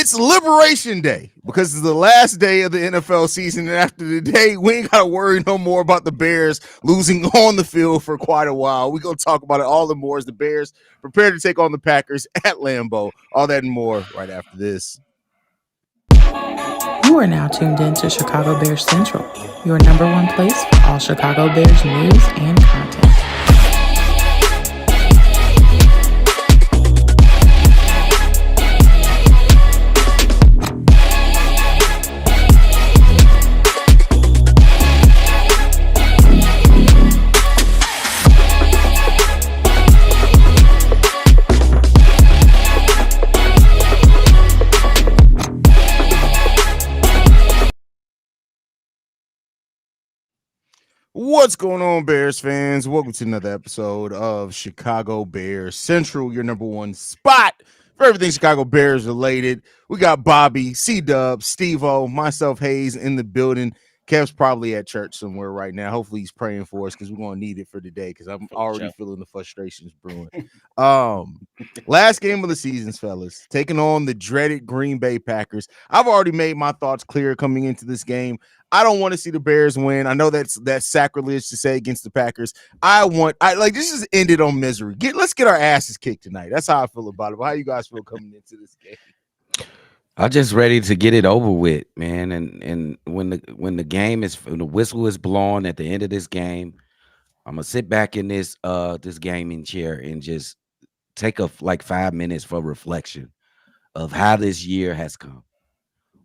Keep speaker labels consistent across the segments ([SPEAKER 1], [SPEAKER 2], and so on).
[SPEAKER 1] It's Liberation Day because it's the last day of the NFL season. And after the day, we ain't got to worry no more about the Bears losing on the field for quite a while. We're going to talk about it all and more as the Bears prepare to take on the Packers at Lambeau. All that and more right after this.
[SPEAKER 2] You are now tuned in to Chicago Bears Central, your number one place for all Chicago Bears news and content.
[SPEAKER 1] What's going on, Bears fans? Welcome to another episode of Chicago Bears Central, your number one spot for everything Chicago Bears related. We got Bobby, C-Dub, Steve-O, myself, Hayes in the building. Kev's probably at church somewhere right now. Hopefully he's praying for us because we're going to need it for today because I'm already feeling the frustrations brewing. Last game of the season, fellas, taking on the dreaded Green Bay Packers. I've already made my thoughts clear coming into this game. I don't want to see the Bears win. I know that's sacrilege to say against the Packers. This is ended on misery. Let's get our asses kicked tonight. That's how I feel about it. But how you guys feel coming into this game?
[SPEAKER 3] I'm just ready to get it over with, man. And when the whistle is blown at the end of this game, I'm gonna sit back in this gaming chair and just take 5 minutes for reflection of how this year has come.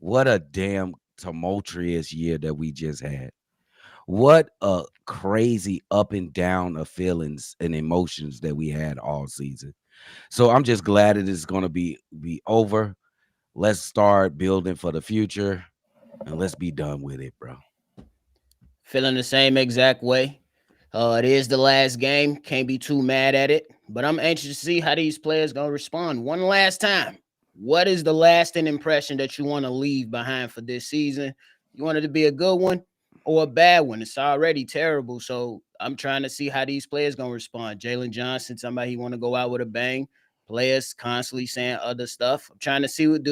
[SPEAKER 3] What a damn tumultuous year that we just had. What a crazy up and down of feelings and emotions that we had all season. So I'm just glad it is gonna be over. Let's start building for the future, and let's be done with it, bro.
[SPEAKER 4] Feeling the same exact way. It is the last game. Can't be too mad at it. But I'm anxious to see how these players going to respond. One last time. What is the lasting impression that you want to leave behind for this season? You want it to be a good one or a bad one? It's already terrible. So I'm trying to see how these players going to respond. Jalen Johnson, somebody he want to go out with a bang. Players constantly saying other stuff. I'm trying to see what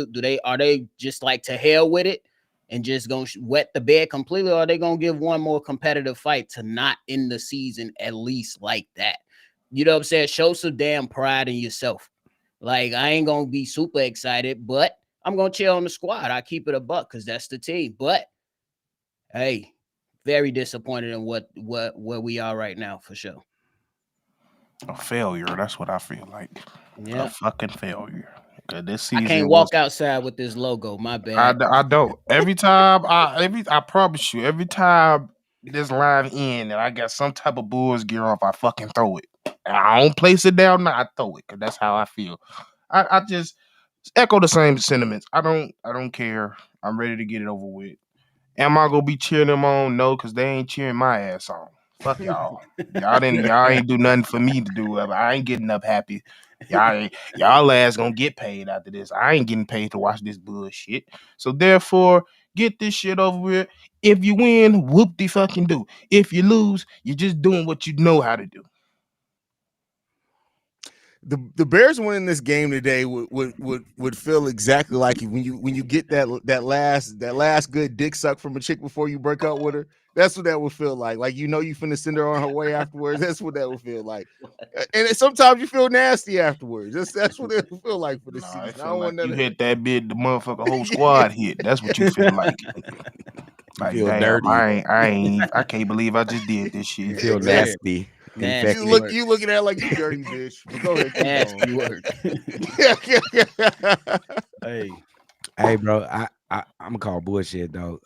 [SPEAKER 4] are they just like to hell with it and just gonna wet the bed completely, or are they gonna give one more competitive fight to not end the season at least like that? You know what I'm saying? Show some damn pride in yourself. Like, I ain't gonna be super excited, but I'm gonna chill on the squad. I keep it a buck because that's the team. But hey, very disappointed in where we are right now for sure.
[SPEAKER 5] A failure. That's what I feel like.
[SPEAKER 4] Yeah.
[SPEAKER 5] A fucking failure. This season
[SPEAKER 4] I can't walk outside with this logo. My bad.
[SPEAKER 5] I don't. Every time I promise you, every time this live end and I got some type of Bulls gear off, I fucking throw it. I don't place it down. I throw it because that's how I feel. I just echo the same sentiments. I don't care. I'm ready to get it over with. Am I gonna be cheering them on? No, because they ain't cheering my ass on. Fuck y'all. Y'all ain't do nothing for me to do. I ain't getting up happy. Y'all ass gonna get paid after this. I ain't getting paid to watch this bullshit. So therefore, get this shit over with. If you win, whoop de fucking do. If you lose, you're just doing what you know how to do.
[SPEAKER 1] The Bears winning this game today would feel exactly like when you get that last good dick suck from a chick before you break up with her. That's what that would feel like. Like, you finna send her on her way afterwards. That's what that would feel like. And sometimes you feel nasty afterwards. That's what it would feel like for the season. I don't want
[SPEAKER 5] you hit that bit, the motherfucker whole squad hit. That's what you feel like. Like,
[SPEAKER 3] feel
[SPEAKER 5] damn,
[SPEAKER 3] dirty.
[SPEAKER 5] I can't believe I just did this shit.
[SPEAKER 3] You feel nasty.
[SPEAKER 1] You looking at it like you dirty bitch. Go ahead.
[SPEAKER 4] Nasty work.
[SPEAKER 3] Hey, bro. I'm gonna call bullshit though,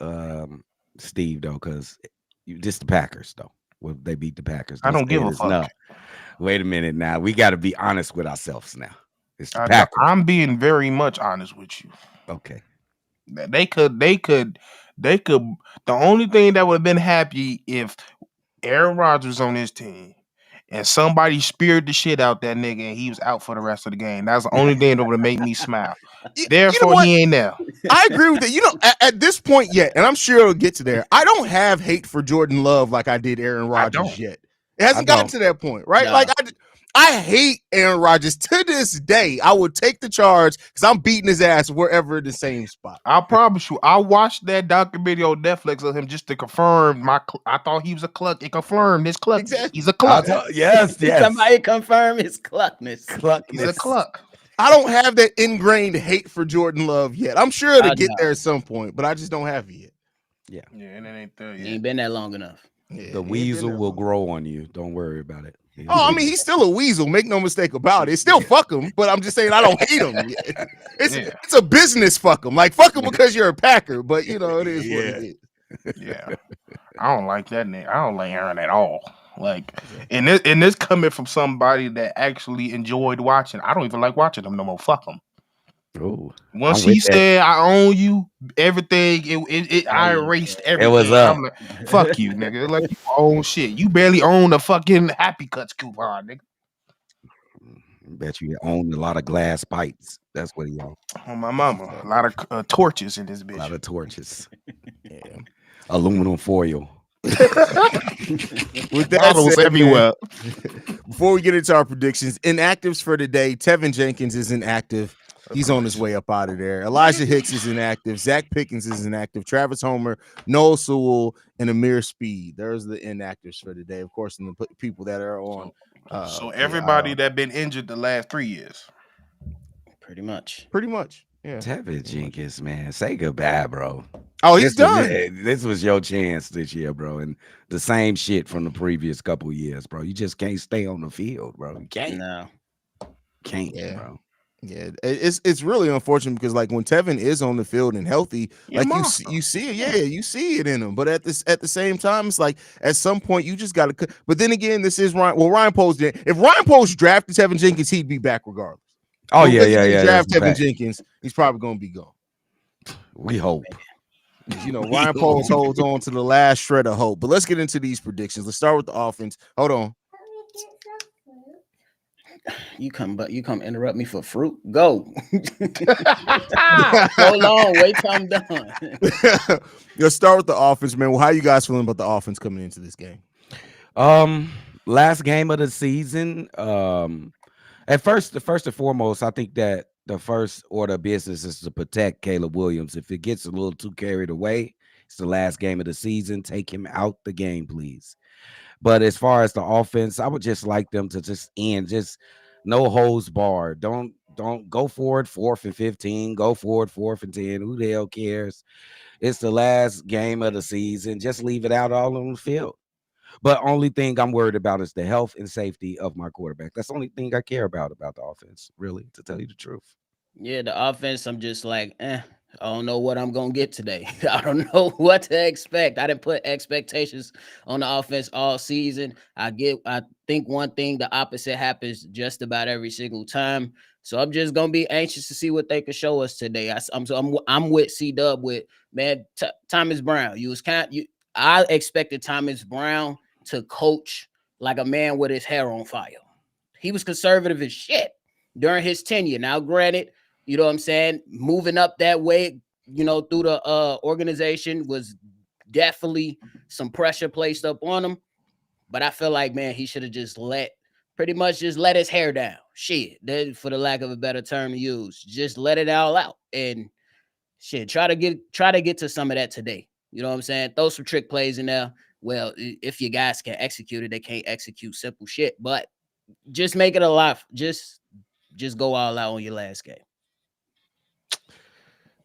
[SPEAKER 3] Steve though, because just the Packers though. Well, they beat the Packers.
[SPEAKER 5] I don't give a fuck.
[SPEAKER 3] No. Wait a minute now. We got to be honest with ourselves now. It's the Packers.
[SPEAKER 5] I'm being very much honest with you.
[SPEAKER 3] Okay.
[SPEAKER 5] They could. The only thing that would have been happy if Aaron Rodgers on his team and somebody speared the shit out that nigga and he was out for the rest of the game. That's the only thing that would have made me smile. Therefore, he ain't there.
[SPEAKER 1] I agree with that. At this point yet, and I'm sure it'll get to there, I don't have hate for Jordan Love like I did Aaron Rodgers yet. It hasn't gotten to that point, right?
[SPEAKER 4] No.
[SPEAKER 1] Like, I hate Aaron Rodgers to this day. I would take the charge because I'm beating his ass wherever in the same spot.
[SPEAKER 5] I promise you, I watched that documentary on Netflix of him just to confirm I thought he was a cluck. It confirmed his cluck.
[SPEAKER 1] Exactly.
[SPEAKER 5] He's a cluck.
[SPEAKER 3] Yes.
[SPEAKER 4] Somebody confirm his cluckness.
[SPEAKER 5] He's a cluck.
[SPEAKER 1] I don't have that ingrained hate for Jordan Love yet. I'm sure to get
[SPEAKER 4] no.
[SPEAKER 1] there at some point, but I just don't have it yet.
[SPEAKER 5] Yeah, and it ain't there
[SPEAKER 4] He
[SPEAKER 5] yet.
[SPEAKER 4] ain't been that long enough.
[SPEAKER 1] Yeah,
[SPEAKER 3] The weasel will grow on you. Don't worry about it.
[SPEAKER 1] Oh, I mean, he's still a weasel. Make no mistake about it. Still fuck him, but I'm just saying I don't hate him. It's a business fuck him. Like fuck him because you're a Packer, but you know it is what it is.
[SPEAKER 5] Yeah, I don't like that name. I don't like Aaron at all. Like, and this coming from somebody that actually enjoyed watching. I don't even like watching them no more. Fuck them.
[SPEAKER 3] Ooh,
[SPEAKER 5] Once he said I own you, everything I erased everything.
[SPEAKER 3] It was up.
[SPEAKER 5] I'm like, fuck you, nigga. Like you own shit. You barely own a fucking Happy Cuts coupon, nigga.
[SPEAKER 3] Bet you own a lot of glass pipes. That's what he owns.
[SPEAKER 5] Oh my mama, a lot of torches in this bitch.
[SPEAKER 3] A lot of torches.
[SPEAKER 1] Yeah.
[SPEAKER 3] Aluminum foil.
[SPEAKER 1] With that
[SPEAKER 5] Bottles
[SPEAKER 1] said,
[SPEAKER 5] everywhere.
[SPEAKER 1] man, before we get into our predictions, inactives for today. Tevin Jenkins is inactive. He's on his way up out of there. Elijah Hicks is inactive. Zach Pickens is inactive. Travis Homer, Noel Sewell, and Amir Speed. There's the inactives for today. Of course, and the people that are on.
[SPEAKER 5] So everybody that been injured the last 3 years.
[SPEAKER 4] Pretty much.
[SPEAKER 1] Pretty much. Yeah.
[SPEAKER 3] Tevin Jenkins, man. Say goodbye, bro.
[SPEAKER 1] Oh, he's done.
[SPEAKER 3] This was your chance this year, bro. And the same shit from the previous couple years, bro. You just can't stay on the field, bro. You can't.
[SPEAKER 4] No.
[SPEAKER 3] Can't,
[SPEAKER 1] Yeah.
[SPEAKER 3] bro.
[SPEAKER 1] Yeah, it's really unfortunate because like when Tevin is on the field and healthy, like you see it, you see it in him. But at the same time, it's like at some point you just got to. But then again, this is Ryan. Well, Ryan Post did. If Ryan Post drafted Tevin Jenkins, he'd be back regardless.
[SPEAKER 3] Oh
[SPEAKER 1] But
[SPEAKER 3] yeah.
[SPEAKER 1] Draft
[SPEAKER 3] that's a
[SPEAKER 1] Tevin
[SPEAKER 3] fact.
[SPEAKER 1] Jenkins, he's probably gonna be gone.
[SPEAKER 3] We hope.
[SPEAKER 1] You know, Ryan Post holds on to the last shred of hope. But let's get into these predictions. Let's start with the offense. Hold on.
[SPEAKER 4] You come interrupt me for fruit. Go. Hold on. Wait till I'm done.
[SPEAKER 1] Let's start with the offense, man. Well, how you guys feeling about the offense coming into this game?
[SPEAKER 3] Last game of the season. At first and foremost, I think that the first order of business is to protect Caleb Williams. If it gets a little too carried away, it's the last game of the season. Take him out the game, please. But as far as the offense, I would just like them to just end, just no holds barred. Don't go forward 4th and 15. Go forward 4th and 10. Who the hell cares? It's the last game of the season. Just leave it out all on the field. But only thing I'm worried about is the health and safety of my quarterback. That's the only thing I care about the offense, really, to tell you the truth.
[SPEAKER 4] Yeah, the offense, I'm just like, I don't know what I'm gonna get today. I don't know what to expect. I didn't put expectations on the offense all season. I think one thing, the opposite happens just about every single time. So I'm just gonna be anxious to see what they can show us today. I'm with C-Dub with man. Thomas Brown. I expected Thomas Brown to coach like a man with his hair on fire. He was conservative as shit during his tenure. Now, granted, you know what I'm saying, moving up that way, you know, through the organization was definitely some pressure placed up on him. But I feel like, man, he should have just let his hair down. Shit, for the lack of a better term to use, just let it all out and shit. Try to get to some of that today. You know what I'm saying? Throw some trick plays in there. Well, if you guys can execute it, they can't execute simple shit. But just make it a lot. Just go all out on your last game.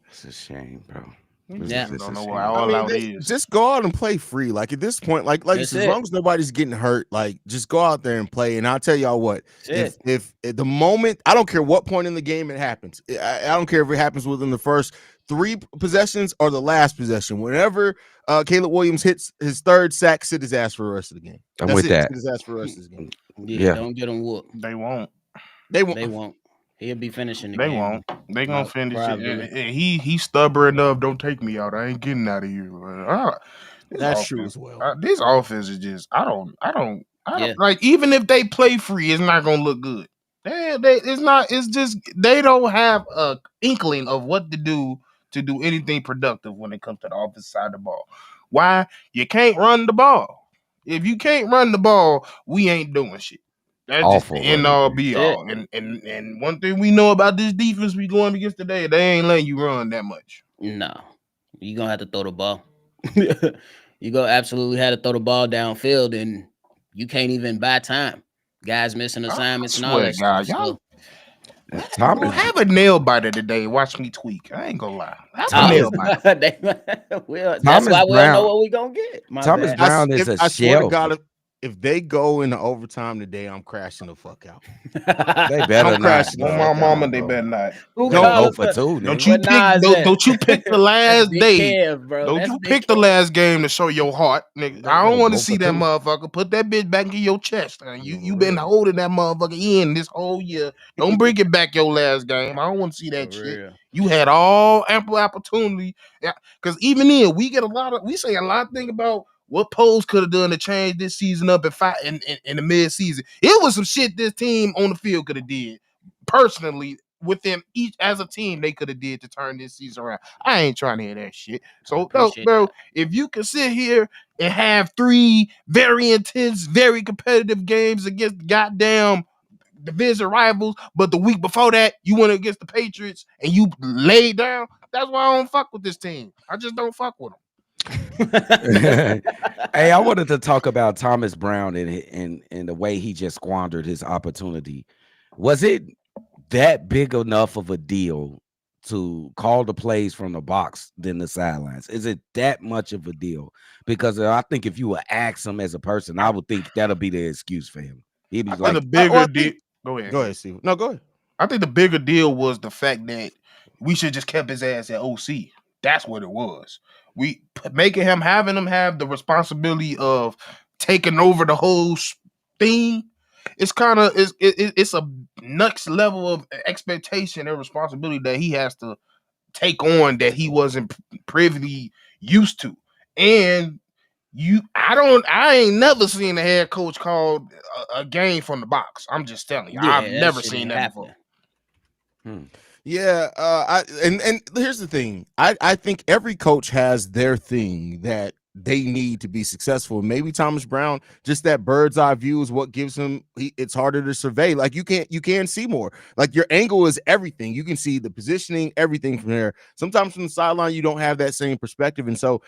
[SPEAKER 3] It's a shame, bro.
[SPEAKER 4] Yeah.
[SPEAKER 5] I don't know what all out is.
[SPEAKER 1] Just go out and play free. Like at this point, like as long as nobody's getting hurt, like just go out there and play. And I'll tell y'all what, if at the moment, I don't care what point in the game it happens. I don't care if it happens within the first 3 possessions or the last possession. Whenever Caleb Williams hits his 3rd sack, sit his ass for the rest of the game.
[SPEAKER 3] I'm with that.
[SPEAKER 1] Sit his ass for the rest of the game.
[SPEAKER 4] Yeah. Don't get him whooped.
[SPEAKER 5] They won't.
[SPEAKER 1] They won't.
[SPEAKER 4] He'll be finishing the
[SPEAKER 5] game.
[SPEAKER 4] game.
[SPEAKER 5] They won't. They gonna finish
[SPEAKER 4] probably.
[SPEAKER 5] it. He's stubborn enough. Don't take me out. I ain't getting out of here.
[SPEAKER 1] That's true as well.
[SPEAKER 5] This offense is just. I don't
[SPEAKER 4] Yeah.
[SPEAKER 5] like. Even if they play free, it's not gonna look good. It's not. It's just they don't have a inkling of what to do anything productive when it comes to the offensive side of the ball. Why? You can't run the ball. If you can't run the ball, we ain't doing shit. That's just the
[SPEAKER 3] Awful
[SPEAKER 5] end
[SPEAKER 3] running
[SPEAKER 5] all
[SPEAKER 3] game.
[SPEAKER 5] be
[SPEAKER 4] That's
[SPEAKER 5] all. And one thing we know about this defense we going against today, they ain't letting you run that much.
[SPEAKER 4] No, you're gonna have to throw the ball. You go absolutely have to throw the ball downfield, and you can't even buy time. Guys missing
[SPEAKER 5] I
[SPEAKER 4] assignments and all
[SPEAKER 5] swear to
[SPEAKER 4] that stuff.
[SPEAKER 5] God, y'all
[SPEAKER 3] Thomas
[SPEAKER 5] have a nail biter today. Watch me tweak. I ain't gonna lie. Have a
[SPEAKER 3] Thomas
[SPEAKER 5] nail biter.
[SPEAKER 4] That's
[SPEAKER 3] Thomas
[SPEAKER 4] why we don't know
[SPEAKER 3] Brown
[SPEAKER 4] what we gonna get. My
[SPEAKER 3] Thomas
[SPEAKER 4] bad.
[SPEAKER 3] Brown is a
[SPEAKER 1] I swear to
[SPEAKER 3] shell.
[SPEAKER 1] God, if they go into overtime today, I'm crashing the fuck out.
[SPEAKER 3] They better
[SPEAKER 1] I'm
[SPEAKER 3] not.
[SPEAKER 1] crashing the
[SPEAKER 5] On
[SPEAKER 3] Bro.
[SPEAKER 5] my
[SPEAKER 1] fuck
[SPEAKER 5] mama,
[SPEAKER 1] out,
[SPEAKER 5] they
[SPEAKER 1] bro.
[SPEAKER 5] better not.
[SPEAKER 4] Who
[SPEAKER 3] They
[SPEAKER 1] Don't
[SPEAKER 3] go
[SPEAKER 4] calls
[SPEAKER 3] for
[SPEAKER 4] the?
[SPEAKER 3] two,
[SPEAKER 5] Don't
[SPEAKER 3] nigga.
[SPEAKER 5] you
[SPEAKER 4] What
[SPEAKER 5] pick?
[SPEAKER 4] Nas at?
[SPEAKER 5] Don't you pick the
[SPEAKER 4] That's
[SPEAKER 5] last
[SPEAKER 4] Big
[SPEAKER 5] day?
[SPEAKER 4] Kev, bro.
[SPEAKER 5] Don't
[SPEAKER 4] That's
[SPEAKER 5] you
[SPEAKER 4] Big
[SPEAKER 5] pick the
[SPEAKER 4] Kev.
[SPEAKER 5] last game to show your heart, nigga.
[SPEAKER 3] They
[SPEAKER 5] I don't
[SPEAKER 3] better
[SPEAKER 5] want to
[SPEAKER 3] go
[SPEAKER 5] see
[SPEAKER 3] for
[SPEAKER 5] that
[SPEAKER 3] two.
[SPEAKER 5] motherfucker. Put that bitch back in your chest. You been
[SPEAKER 1] real.
[SPEAKER 5] holding that motherfucker in this whole year. Don't bring it back your last game. I don't want to see that
[SPEAKER 4] For
[SPEAKER 5] shit.
[SPEAKER 4] real.
[SPEAKER 5] You had all ample opportunity. Yeah, because even then we say a lot of things about what Poles could have done to change this season up in the mid season. It was some shit this team on the field could have did personally with them each as a team they could have did to turn this season around. I ain't trying to hear that shit.
[SPEAKER 4] I
[SPEAKER 5] So no,
[SPEAKER 4] appreciate
[SPEAKER 5] bro,
[SPEAKER 4] that.
[SPEAKER 5] if you can sit here and have 3 very intense, very competitive games against goddamn division rivals, but the week before that you went against the Patriots and you laid down, that's why I don't fuck with this team. I just don't fuck with them.
[SPEAKER 3] Hey, I wanted to talk about Thomas Brown and the way he just squandered his opportunity. Was it that big enough of a deal to call the plays from the box than the sidelines? Is it that much of a deal? Because I think if you would ask him as a person, I would think that'll be the excuse for him. He'd be
[SPEAKER 5] I think
[SPEAKER 3] like,
[SPEAKER 5] the bigger
[SPEAKER 1] I
[SPEAKER 5] deal.
[SPEAKER 1] think,
[SPEAKER 5] Go ahead.
[SPEAKER 1] go ahead, Steve. No, go ahead.
[SPEAKER 5] I think the bigger deal was the fact that we should just kept his ass at OC. That's what it was. Making him having him have the responsibility of taking over the whole thing. It's kind of it's a next level of expectation and responsibility that he has to take on that he wasn't privily used to. And I ain't never seen a head coach call a game from the box. I'm just telling you, I've
[SPEAKER 4] Yeah, that
[SPEAKER 5] never
[SPEAKER 4] shit
[SPEAKER 5] seen
[SPEAKER 4] ain't
[SPEAKER 5] that
[SPEAKER 4] happening.
[SPEAKER 5] before.
[SPEAKER 1] Yeah, and here's the thing. I think every coach has their thing that they need to be successful. Maybe Thomas Brown, just that bird's eye view is what gives him. It's harder to survey. Like you can see more. Like your angle is everything. You can see the positioning, everything from there. Sometimes from the sideline, you don't have that same perspective, and so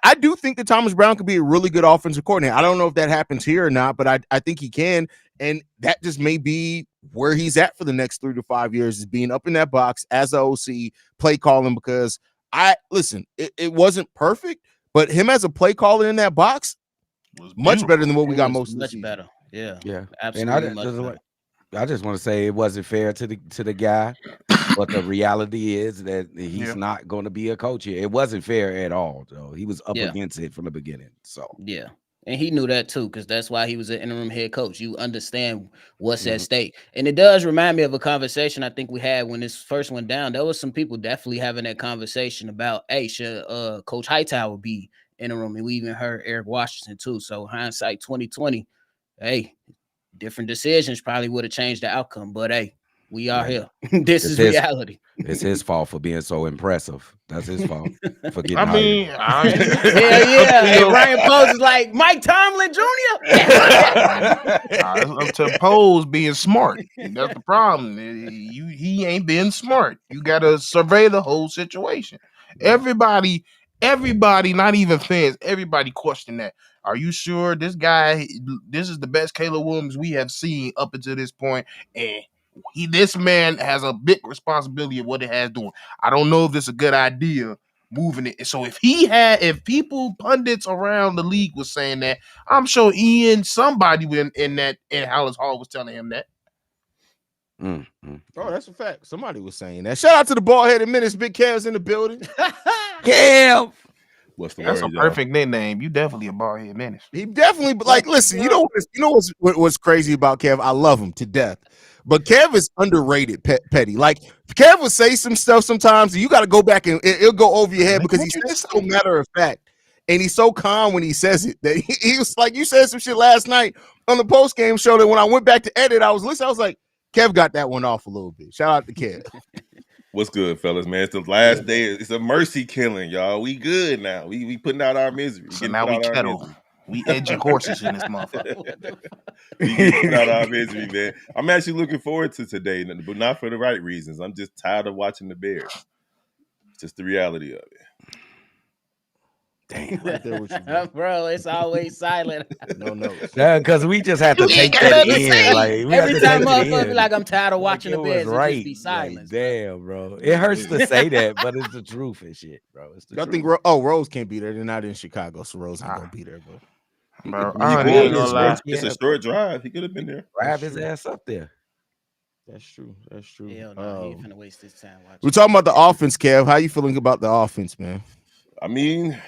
[SPEAKER 1] I do think that Thomas Brown could be a really good offensive coordinator. I don't know if that happens here or not, but I think he can. And that just may be where he's at for the next 3 to 5 years, is being up in that box as a OC, play calling. Because it wasn't perfect, but him as a play caller in that box,
[SPEAKER 5] Was
[SPEAKER 1] much
[SPEAKER 5] beautiful.
[SPEAKER 1] better than what we
[SPEAKER 4] It
[SPEAKER 1] got
[SPEAKER 4] was
[SPEAKER 1] most of the
[SPEAKER 4] much
[SPEAKER 1] season.
[SPEAKER 4] better. Yeah,
[SPEAKER 3] yeah. And
[SPEAKER 4] absolutely much better.
[SPEAKER 3] I just want to say it wasn't fair to the guy, but the reality is that he's
[SPEAKER 5] Yeah.
[SPEAKER 3] not going to be a coach here. It wasn't fair at all, though. He was up
[SPEAKER 4] Yeah.
[SPEAKER 3] against it from the beginning. So
[SPEAKER 4] Yeah. And he knew that too, because that's why he was an interim head coach. You understand what's at stake. And it does remind me of a conversation I think we had when this first went down. There was some people definitely having that conversation about, hey, should Coach Hightower be interim? And we even heard Eric Washington too. So hindsight 2020, hey, different decisions probably would have changed the outcome. But hey, we are here. This is reality.
[SPEAKER 3] It's his fault for being so impressive. That's his fault for getting
[SPEAKER 5] I
[SPEAKER 3] hired.
[SPEAKER 5] mean,
[SPEAKER 4] Hell yeah. Hey, Ryan Post is like Mike Tomlin Jr.
[SPEAKER 5] it's up to Pose being smart. That's the problem. He ain't being smart. You gotta survey the whole situation. Everybody, not even fans, everybody question that. Are you sure this is the best Caleb Williams we have seen up until this point? And this man has a big responsibility of what it has doing. I don't know if this is a good idea moving it. So if people pundits around the league was saying that, I'm sure somebody in Hallis Hall was telling him that.
[SPEAKER 1] Oh, that's a fact. Somebody was saying that. Shout out to the bald-headed menace. Big Cavs in the building.
[SPEAKER 3] Kev.
[SPEAKER 6] What's the
[SPEAKER 5] That's
[SPEAKER 6] word,
[SPEAKER 5] a
[SPEAKER 6] y'all?
[SPEAKER 5] perfect nickname. You definitely a bald-headed menace.
[SPEAKER 1] He definitely, like, listen, you know what's crazy about Kev? I love him to death. But Kev is underrated, petty. Like, Kev will say some stuff sometimes, and you got to go back and it'll go over your head because he says so matter of fact. And he's so calm when he says it that he was like, you said some shit last night on the post-game show that when I went back to edit, I was listening. I was like, Kev got that one off a little bit. Shout out to Kev.
[SPEAKER 6] What's good, fellas, man? It's the last day. It's a mercy killing, y'all. We good now. We putting out our misery.
[SPEAKER 5] So now we kettle. We edging horses in this motherfucker.
[SPEAKER 4] What the fuck?
[SPEAKER 6] We getting put out our misery, man. I'm actually looking forward to today, but not for the right reasons. I'm just tired of watching the Bears. It's just the reality of it.
[SPEAKER 3] Damn.
[SPEAKER 1] Right there with you, bro.
[SPEAKER 4] Bro, it's always silent.
[SPEAKER 1] No notes.
[SPEAKER 3] Because we just had to
[SPEAKER 5] You
[SPEAKER 3] take
[SPEAKER 5] ain't got
[SPEAKER 3] that
[SPEAKER 5] nothing to
[SPEAKER 3] in.
[SPEAKER 5] say.
[SPEAKER 3] Like we had
[SPEAKER 4] Every
[SPEAKER 3] to
[SPEAKER 4] time
[SPEAKER 3] take it
[SPEAKER 4] motherfucker be
[SPEAKER 3] in.
[SPEAKER 4] like, I'm tired of watching
[SPEAKER 3] Like
[SPEAKER 4] the
[SPEAKER 3] it was
[SPEAKER 4] Bears, it
[SPEAKER 3] right.
[SPEAKER 4] just be silence.
[SPEAKER 3] Like, damn, bro. It hurts to say that, but it's the truth and shit, bro. It's the
[SPEAKER 1] I
[SPEAKER 3] truth.
[SPEAKER 1] think Rose can't be there. They're not in Chicago, so Rose ain't gonna be there. But
[SPEAKER 5] Bro,
[SPEAKER 3] I mean, he
[SPEAKER 5] I
[SPEAKER 3] could.
[SPEAKER 5] ain't
[SPEAKER 3] It's
[SPEAKER 5] gonna lie.
[SPEAKER 6] It's a short drive. He could have been there.
[SPEAKER 3] Drive his
[SPEAKER 1] true.
[SPEAKER 3] ass up there.
[SPEAKER 1] that's true. That's true.
[SPEAKER 4] Hell no, he ain't finna waste his time watching.
[SPEAKER 1] We're talking about the offense, Kev. How you feeling about the offense, man?
[SPEAKER 6] I mean,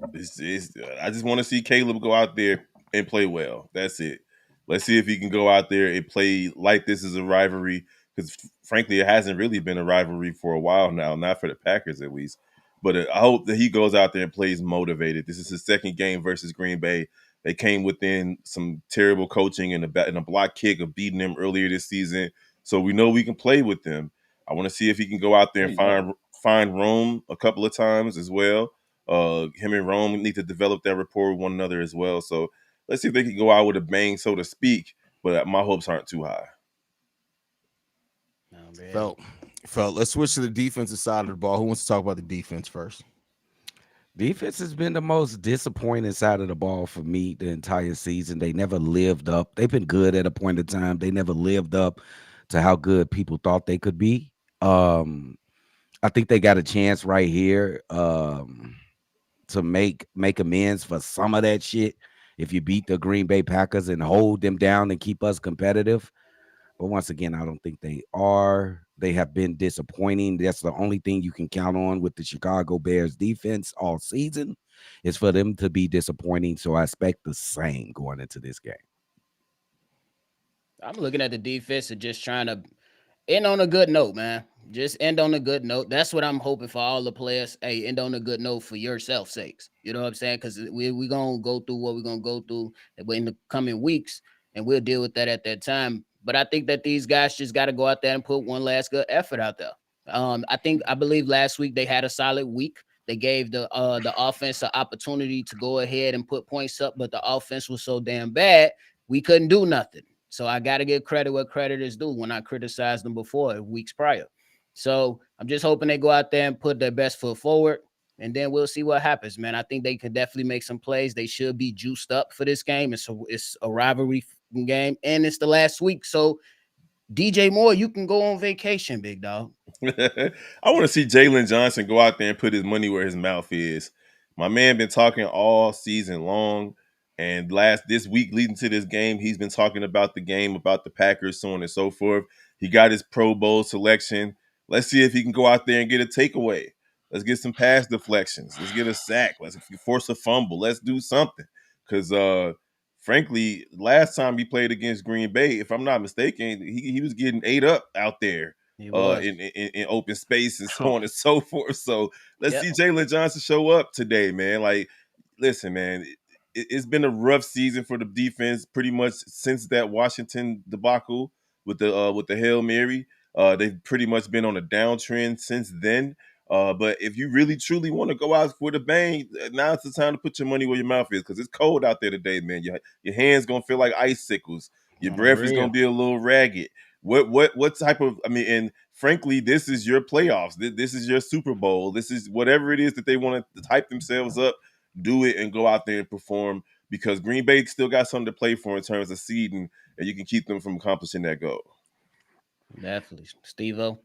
[SPEAKER 6] I just want to see Caleb go out there and play well. That's it. Let's see if he can go out there and play like this is a rivalry. Because frankly, it hasn't really been a rivalry for a while now, not for the Packers at least. But I hope that he goes out there and plays motivated. This is his second game versus Green Bay. They came within some terrible coaching and a block kick of beating them earlier this season. So we know we can play with them. I want to see if he can go out there and find Rome a couple of times as well. Him and Rome need to develop that rapport with one another as well. So let's see if they can go out with a bang, so to speak. But my hopes aren't too high.
[SPEAKER 4] No,
[SPEAKER 1] Felt. Let's switch to the defensive side of the ball. Who wants to talk about the defense first?
[SPEAKER 3] Defense has been the most disappointing side of the ball for me the entire season. They never lived up. They've been good at a point in time. They never lived up to how good people thought they could be. I think they got a chance right here to make amends for some of that shit. If you beat the Green Bay Packers and hold them down and keep us competitive. But once again, I don't think they are. They have been disappointing. That's the only thing you can count on with the Chicago Bears defense all season is for them to be disappointing. So I expect the same going into this game.
[SPEAKER 4] I'm looking at the defense and just trying to end on a good note, man. Just end on a good note. That's what I'm hoping for all the players. Hey, end on a good note for yourself sakes. You know what I'm saying? Because we going to go through what we're going to go through in the coming weeks, and we'll deal with that at that time. But I think that these guys just got to go out there and put one last good effort out there. I believe last week they had a solid week. They gave the offense an opportunity to go ahead and put points up, but the offense was so damn bad, we couldn't do nothing. So I got to give credit where credit is due when I criticized them before weeks prior. So I'm just hoping they go out there and put their best foot forward, and then we'll see what happens, man. I think they could definitely make some plays. They should be juiced up for this game. It's a rivalry game, and it's the last week. So DJ Moore, you can go on vacation, big dog.
[SPEAKER 6] I want to see Jalen Johnson go out there and put his money where his mouth is. My man been talking all season long, and this week leading to this game, he's been talking about the game, about the Packers, so on and so forth. He got his Pro Bowl selection. Let's see if he can go out there and get a takeaway. Let's get some pass deflections. Let's get a sack. Let's force a fumble. Let's do something. Because, frankly, last time he played against Green Bay, if I'm not mistaken, he was getting ate up out there in open space and so on and so forth. So let's see Jalen Johnson show up today, man. Like, listen, man, it's been a rough season for the defense pretty much since that Washington debacle with the Hail Mary. They've pretty much been on a downtrend since then. But if you really truly want to go out for the bang, now's the time to put your money where your mouth is, because it's cold out there today, man. Your hands gonna feel like icicles. Your breath is gonna be a little ragged. What type of? I mean, and frankly, this is your playoffs. This is your Super Bowl. This is whatever it is that they want to hype themselves up. Do it and go out there and perform, because Green Bay still got something to play for in terms of seeding, and you can keep them from accomplishing that goal.
[SPEAKER 4] Definitely, Steve-O.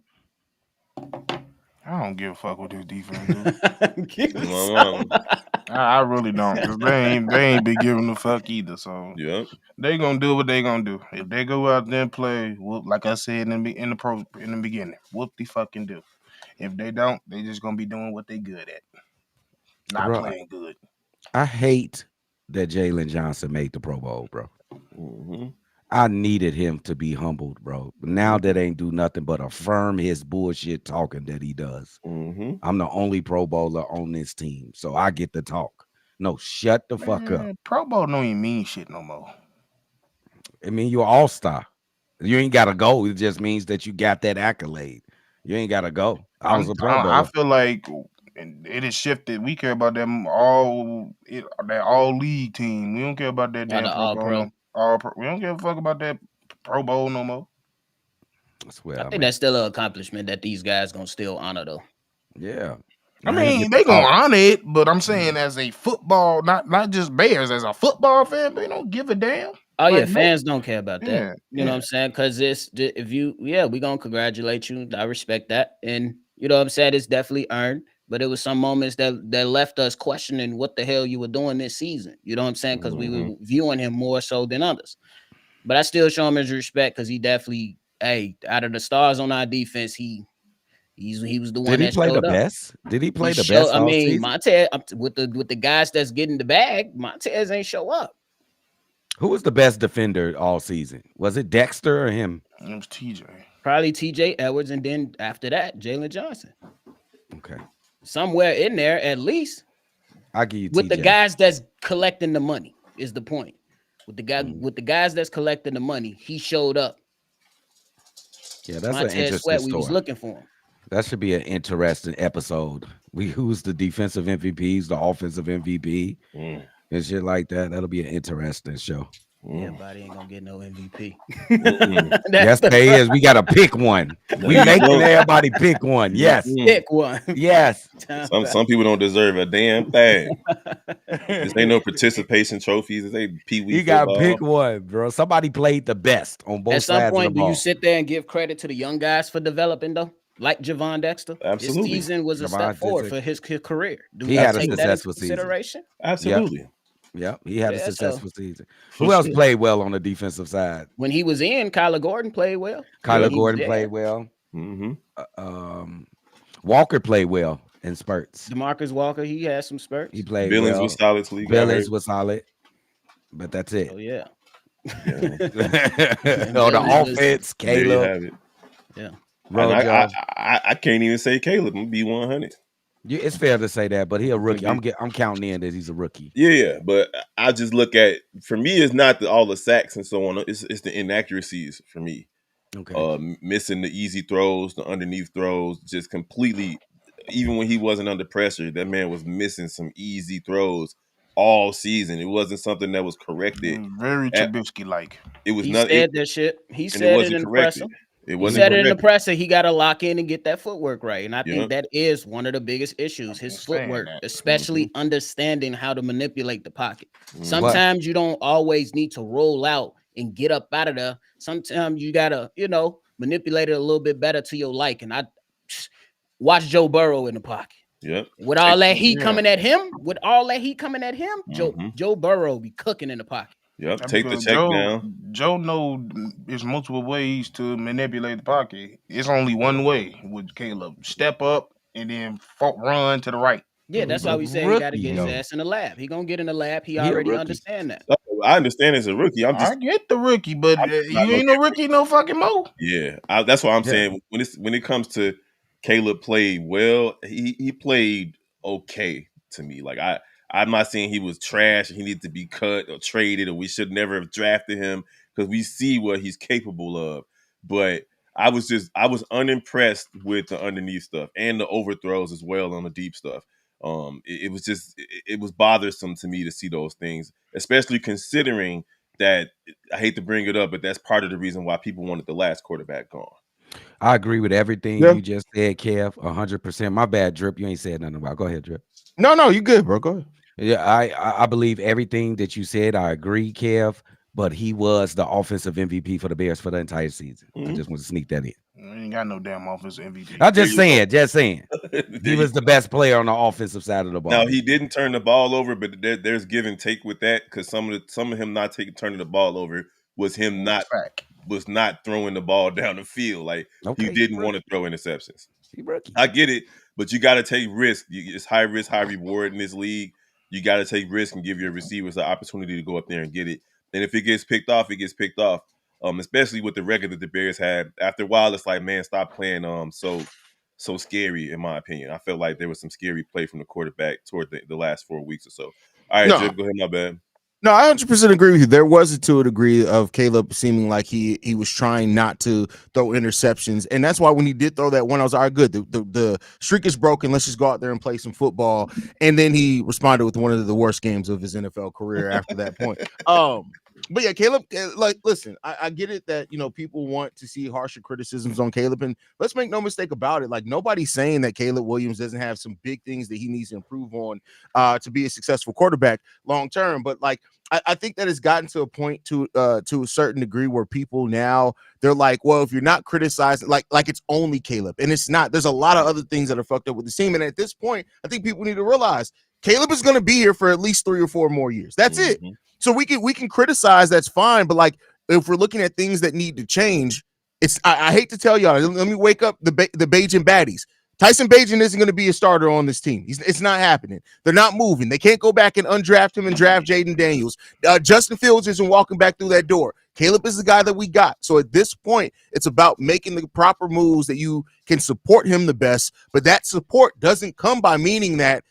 [SPEAKER 5] I don't give a fuck what this defense
[SPEAKER 6] do.
[SPEAKER 5] I really don't, because they ain't been giving a fuck either. So they gonna do what they gonna do. If they go out there and play, like I said in the beginning, whoop the fucking do. If they don't, they just gonna be doing what they good at, not playing good.
[SPEAKER 3] I hate that Jalen Johnson made the Pro Bowl, bro.
[SPEAKER 6] Mm-hmm.
[SPEAKER 3] I needed him to be humbled, bro. But now that ain't do nothing but affirm his bullshit talking that he does.
[SPEAKER 6] Mm-hmm.
[SPEAKER 3] I'm the only Pro Bowler on this team, so I get to talk. No, shut the fuck up.
[SPEAKER 5] Pro Bowl don't even mean shit no more.
[SPEAKER 3] I mean, you're an all-star. You ain't got to go. It just means that you got that accolade. You ain't got to go. I was a Pro Bowler.
[SPEAKER 5] I feel like And it is shifted. We care about them that all league team. We don't care about that damn
[SPEAKER 4] the
[SPEAKER 5] Pro
[SPEAKER 4] All
[SPEAKER 5] Bowl.
[SPEAKER 4] Pro.
[SPEAKER 5] We don't give a fuck about that Pro Bowl no more.
[SPEAKER 3] That's where
[SPEAKER 4] I
[SPEAKER 3] I'm
[SPEAKER 4] think
[SPEAKER 3] at.
[SPEAKER 4] that's still an accomplishment that these guys gonna still honor though.
[SPEAKER 3] Yeah.
[SPEAKER 5] I
[SPEAKER 3] Now he
[SPEAKER 5] mean,
[SPEAKER 3] get to
[SPEAKER 5] they gonna
[SPEAKER 3] talk.
[SPEAKER 5] honor it, but I'm saying as a football, not just Bears, as a football fan, they don't give a damn.
[SPEAKER 4] Oh yeah,
[SPEAKER 5] Like, no,
[SPEAKER 4] fans don't care about that.
[SPEAKER 5] yeah,
[SPEAKER 4] You know what I'm saying? Because if you, we gonna congratulate you. I respect that, and you know what I'm saying. It's definitely earned. But it was some moments that left us questioning what the hell you were doing this season. You know what I'm saying? Because we were viewing him more so than others. But I still show him his respect because he definitely, hey, out of the stars on our defense, he was the one
[SPEAKER 3] Did he
[SPEAKER 4] that
[SPEAKER 3] play the
[SPEAKER 4] showed up.
[SPEAKER 3] best? Did he
[SPEAKER 4] He
[SPEAKER 3] play the
[SPEAKER 4] showed.
[SPEAKER 3] best
[SPEAKER 4] I
[SPEAKER 3] all
[SPEAKER 4] mean,
[SPEAKER 3] season?
[SPEAKER 4] Montez with the guys that's getting the bag, Montez ain't show up.
[SPEAKER 3] Who was the best defender all season? Was it Dexter or him?
[SPEAKER 5] it was TJ.
[SPEAKER 4] Probably TJ Edwards, and then after that, Jalen Johnson.
[SPEAKER 3] Okay.
[SPEAKER 4] Somewhere in there, at least,
[SPEAKER 3] I'll give you
[SPEAKER 4] with the
[SPEAKER 3] TJ.
[SPEAKER 4] guys that's collecting the money, is the point. With the guy,
[SPEAKER 3] Mm.
[SPEAKER 4] with the guys that's collecting the money, he showed up.
[SPEAKER 3] Yeah, that's an
[SPEAKER 4] Montez
[SPEAKER 3] interesting
[SPEAKER 4] Sweat, we was
[SPEAKER 3] story.
[SPEAKER 4] looking for him.
[SPEAKER 3] That should be an interesting episode. Who's the defensive MVPs, the offensive MVP,
[SPEAKER 6] Mm.
[SPEAKER 3] and shit like that. That'll be an interesting show.
[SPEAKER 4] Yeah, buddy ain't gonna get no MVP.
[SPEAKER 6] Mm-mm.
[SPEAKER 3] Yes, they is. We gotta pick one. We
[SPEAKER 6] you
[SPEAKER 3] making
[SPEAKER 6] don't.
[SPEAKER 3] everybody pick one. Yes.
[SPEAKER 4] Pick one.
[SPEAKER 3] Yes.
[SPEAKER 6] Some people don't deserve a damn thing. This ain't no participation trophies. This ain't Pee Wee
[SPEAKER 3] You gotta
[SPEAKER 6] football.
[SPEAKER 3] pick one, bro. Somebody played the best on both
[SPEAKER 4] At some
[SPEAKER 3] sides of the
[SPEAKER 4] point, do you
[SPEAKER 3] ball.
[SPEAKER 4] sit there and give credit to the young guys for developing though? Like Javon Dexter,
[SPEAKER 6] Absolutely.
[SPEAKER 4] His season was a
[SPEAKER 3] Javon
[SPEAKER 4] step forward
[SPEAKER 3] Dexter.
[SPEAKER 4] for his career. Do
[SPEAKER 3] He
[SPEAKER 4] we
[SPEAKER 3] had a
[SPEAKER 4] take that into
[SPEAKER 3] successful season.
[SPEAKER 4] consideration?
[SPEAKER 6] Absolutely.
[SPEAKER 3] Yep, he had a
[SPEAKER 4] Yeah,
[SPEAKER 3] successful season.
[SPEAKER 6] For
[SPEAKER 3] Who else
[SPEAKER 6] sure.
[SPEAKER 3] played well on the defensive side?
[SPEAKER 4] When he was in, Kyler Gordon played well.
[SPEAKER 3] Kyler
[SPEAKER 4] When he was
[SPEAKER 3] Gordon
[SPEAKER 4] there.
[SPEAKER 3] played well.
[SPEAKER 6] Mm-hmm.
[SPEAKER 3] Walker played well in spurts.
[SPEAKER 4] DeMarcus Walker, he had some spurts.
[SPEAKER 3] He played
[SPEAKER 6] Billings
[SPEAKER 3] well.
[SPEAKER 6] was solid till he got
[SPEAKER 3] Billings
[SPEAKER 6] hurt.
[SPEAKER 3] was solid, but that's it.
[SPEAKER 4] Oh yeah.
[SPEAKER 6] Yeah.
[SPEAKER 3] On the
[SPEAKER 4] Billings was-
[SPEAKER 3] offense,
[SPEAKER 6] There you
[SPEAKER 3] Caleb,
[SPEAKER 6] have it.
[SPEAKER 4] Yeah.
[SPEAKER 6] And
[SPEAKER 3] Rojo.
[SPEAKER 6] I can't even say Caleb. I'm gonna be 100.
[SPEAKER 3] It's fair to say that, but he a rookie. I'm counting in that he's a rookie.
[SPEAKER 6] Yeah, but I just look at, for me, it's not all the sacks and so on. It's the inaccuracies for me.
[SPEAKER 3] Okay.
[SPEAKER 6] Missing the easy throws, the underneath throws, just completely. Even when he wasn't under pressure, that man was missing some easy throws all season. It wasn't something that was corrected.
[SPEAKER 5] Very
[SPEAKER 6] At-
[SPEAKER 5] Trubisky like.
[SPEAKER 6] It was
[SPEAKER 4] He
[SPEAKER 6] not.
[SPEAKER 4] said that shit. He
[SPEAKER 6] and it
[SPEAKER 4] said it
[SPEAKER 6] wasn't
[SPEAKER 4] in the
[SPEAKER 6] corrected.
[SPEAKER 4] presser.
[SPEAKER 6] It
[SPEAKER 4] He
[SPEAKER 6] wasn't
[SPEAKER 4] said it in the
[SPEAKER 6] corrected.
[SPEAKER 4] presser. He got to lock in and get that footwork right. And I think
[SPEAKER 6] Yep.
[SPEAKER 4] that is one of the biggest issues, his
[SPEAKER 5] Understand
[SPEAKER 4] footwork,
[SPEAKER 5] that.
[SPEAKER 4] especially understanding how to manipulate the pocket.
[SPEAKER 6] Mhm.
[SPEAKER 4] Sometimes you don't always need to roll out and get up out of there. Sometimes you got to, manipulate it a little bit better to your liking. I watch Joe Burrow in the pocket.
[SPEAKER 6] Yep.
[SPEAKER 4] With all that heat
[SPEAKER 5] Yeah.
[SPEAKER 4] coming at him,
[SPEAKER 6] Mhm.
[SPEAKER 4] Joe Burrow be cooking in the pocket.
[SPEAKER 6] Yep.
[SPEAKER 5] That's
[SPEAKER 6] Take the
[SPEAKER 5] because
[SPEAKER 6] check down.
[SPEAKER 5] Joe know there's multiple ways to manipulate the pocket. It's only one way with Caleb. Step up and then run to the right.
[SPEAKER 4] Yeah, that's
[SPEAKER 3] He's
[SPEAKER 4] why
[SPEAKER 3] a
[SPEAKER 4] we say he got to
[SPEAKER 3] rookie,
[SPEAKER 4] get his
[SPEAKER 3] though.
[SPEAKER 4] ass in the lab. He gonna get in the lab. He
[SPEAKER 3] a
[SPEAKER 4] already
[SPEAKER 3] rookie.
[SPEAKER 4] understand that.
[SPEAKER 6] I understand as a rookie. I'm just
[SPEAKER 5] I get the rookie, but
[SPEAKER 6] I'm just not
[SPEAKER 5] you ain't no rookie no fucking more.
[SPEAKER 6] yeah. That's what I'm
[SPEAKER 3] Yeah.
[SPEAKER 6] saying. When it comes to Caleb played well, he played okay to me. Like I'm not saying he was trash and he needed to be cut or traded or we should never have drafted him because we see what he's capable of. But I was unimpressed with the underneath stuff and the overthrows as well on the deep stuff. It was bothersome to me to see those things, especially considering that I hate to bring it up, but that's part of the reason why people wanted the last quarterback gone.
[SPEAKER 3] I agree with everything
[SPEAKER 1] Yeah.
[SPEAKER 3] you just said, Kev. 100%. My bad, Drip. You ain't said nothing about. Go ahead, Drip.
[SPEAKER 1] No, you good, bro. Go ahead.
[SPEAKER 3] Yeah, I believe everything that you said. I agree, Kev. But he was the offensive MVP for the Bears for the entire season. I
[SPEAKER 6] Mhm.
[SPEAKER 3] just want to sneak that in.
[SPEAKER 5] We ain't got no damn offensive MVP.
[SPEAKER 3] I'm just
[SPEAKER 6] There you
[SPEAKER 3] saying, just saying.
[SPEAKER 6] There
[SPEAKER 3] He
[SPEAKER 6] you
[SPEAKER 3] was the best player on the offensive side of the ball.
[SPEAKER 6] Now he didn't turn the ball over, but there's give and take with that because some of him not turning the ball over was him not throwing the ball down the field. Like
[SPEAKER 3] Okay,
[SPEAKER 6] he didn't want to throw interceptions.
[SPEAKER 3] He rookie.
[SPEAKER 6] I get it, but you got to take risk. It's high risk, high reward in this league. You got to take risk and give your receivers the opportunity to go up there and get it. And if it gets picked off, it gets picked off. Especially with the record that the Bears had. After a while, it's like, man, stop playing so scary, in my opinion. I felt like there was some scary play from the quarterback toward the last 4 weeks or so. All right,
[SPEAKER 1] No.
[SPEAKER 6] Jim, go ahead, my bad.
[SPEAKER 1] No, I 100% agree with you. There was to a degree of Caleb seeming like he was trying not to throw interceptions, and that's why when he did throw that one, I was all right, good. The streak is broken. Let's just go out there and play some football. And then he responded with one of the worst games of his NFL career after that point. But yeah, Caleb, like, listen, I get it that people want to see harsher criticisms on Caleb, and let's make no mistake about it. Like, nobody's saying that Caleb Williams doesn't have some big things that he needs to improve on to be a successful quarterback long term. But like, I think that it's gotten to a point to a certain degree where people now they're like, well, if you're not criticizing, like it's only Caleb, and it's not. There's a lot of other things that are fucked up with the team, and at this point, I think people need to realize Caleb is going to be here for at least 3 or 4 more years. That's it. So we can criticize, that's fine, but like if we're looking at things that need to change, it's I hate to tell y'all. Let me wake up the Bajan baddies. Tyson Bagent isn't going to be a starter on this team. It's not happening. They're not moving. They can't go back and undraft him and draft Jaden Daniels. Justin Fields isn't walking back through that door. Caleb is the guy that we got. So at this point, it's about making the proper moves that you can support him the best. But that support doesn't come by meaning that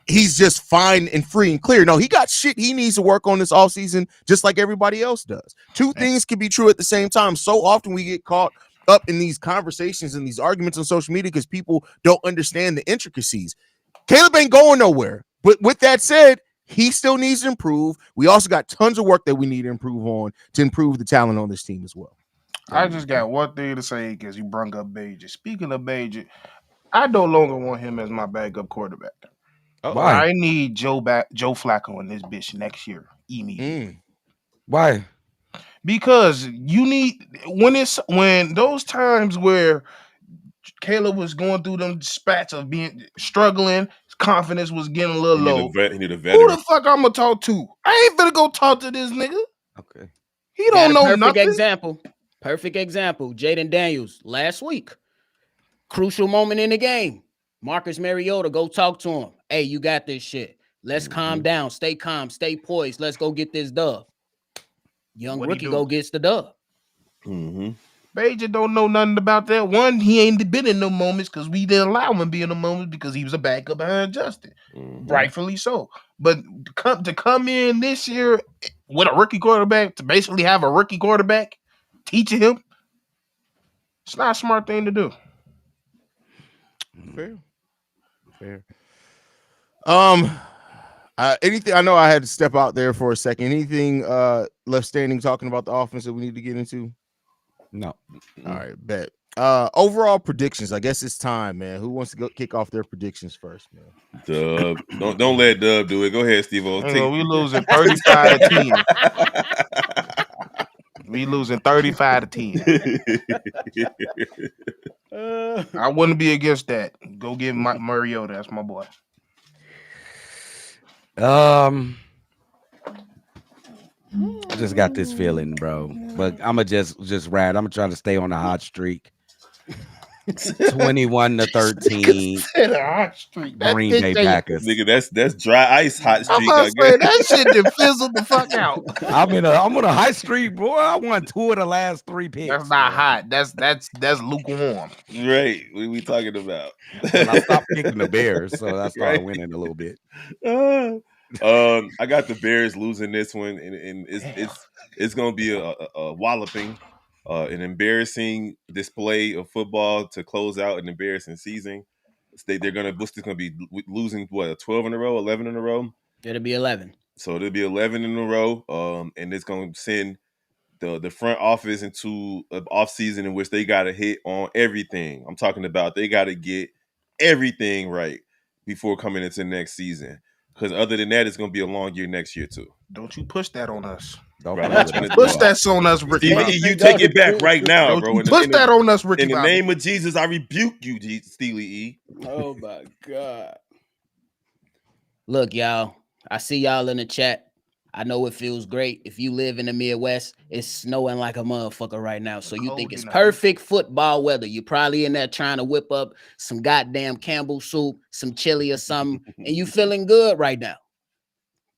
[SPEAKER 1] he's just fine and free and clear. No, he got shit he needs to work on this offseason just like everybody else does. Two things can be true at the same time. So often we get caught up in these conversations and these arguments on social media because people don't understand the intricacies. Caleb ain't going nowhere. But with that said, he still needs to improve. We also got tons of work that we need to improve on to improve the talent on this team as well.
[SPEAKER 5] I just got one thing to say because you brung up Bajan. Speaking of Bajan, I no longer want him as my backup quarterback.
[SPEAKER 3] Why?
[SPEAKER 5] I need Joe Flacco in this bitch next year immediately.
[SPEAKER 3] Why?
[SPEAKER 5] Because you need when those times where Caleb was going through them spats of being struggling, his confidence was getting a little low.
[SPEAKER 6] He need a
[SPEAKER 5] Who
[SPEAKER 6] veteran.
[SPEAKER 5] the fuck I'm gonna talk to? I ain't gonna go talk to this nigga.
[SPEAKER 3] Okay.
[SPEAKER 5] He don't know nothing.
[SPEAKER 4] Perfect example. Jaden Daniels last week. Crucial moment in the game. Marcus Mariota, go talk to him. Hey, you got this shit. Let's calm down. Stay calm. Stay poised. Let's go get this dub. Young rookie go gets the dub.
[SPEAKER 5] Bajan don't know nothing about that. One, he ain't been in no moments because we didn't allow him to be in the moments because he was a backup behind Justin. Rightfully so. But to come in this year with a rookie quarterback, to basically have a rookie quarterback teaching him, it's not a smart thing to do.
[SPEAKER 1] Fair. Anything? I know I had to step out there for a second. Anything left standing talking about the offense that we need to get into?
[SPEAKER 3] No.
[SPEAKER 1] All right, bet. Overall predictions. I guess it's time, man. Who wants to go kick off their predictions first, man?
[SPEAKER 6] Dub. Don't let Dub do it. Go ahead, Steve-O.
[SPEAKER 5] We losing 35 to 10. We losing 35 to 10. I wouldn't be against that. Go get Mariota. That's my boy.
[SPEAKER 3] I just got this feeling, bro. But I'ma just ride. I'm trying to stay on the hot streak. 21-13. Green Bay Packers.
[SPEAKER 6] Nigga, that's dry ice hot streak.
[SPEAKER 5] I'm saying that shit done fizzled the fuck out.
[SPEAKER 3] I'm on a high streak, boy. I won 2 of the last 3 picks.
[SPEAKER 5] That's not hot. That's lukewarm.
[SPEAKER 6] Right. What we talking about?
[SPEAKER 3] Well, I stopped picking the Bears, so I started winning a little bit.
[SPEAKER 6] I got the Bears losing this one, and it's gonna be a walloping, an embarrassing display of football to close out an embarrassing season. They're gonna be losing 12 in a row, 11 in a row.
[SPEAKER 4] It'll be 11.
[SPEAKER 6] So it'll be 11 in a row, and it's gonna send the front office into an off season in which they got to hit on everything. I'm talking about they got to get everything right before coming into next season. Because other than that, it's going to be a long year next year too.
[SPEAKER 5] Don't you push that on us.
[SPEAKER 3] Don't
[SPEAKER 6] Right,
[SPEAKER 5] push that on us, Ricky.
[SPEAKER 6] You take it back right now, bro.
[SPEAKER 5] Push that on us, Ricky.
[SPEAKER 6] In the name of Jesus, I rebuke you, Steely E.
[SPEAKER 4] Oh my God. Look, y'all. I see y'all in the chat. I know it feels great. If you live in the Midwest, it's snowing like a motherfucker right now. So you think it's perfect football weather. You're probably in there trying to whip up some goddamn Campbell soup, some chili or something, and you feeling good right now.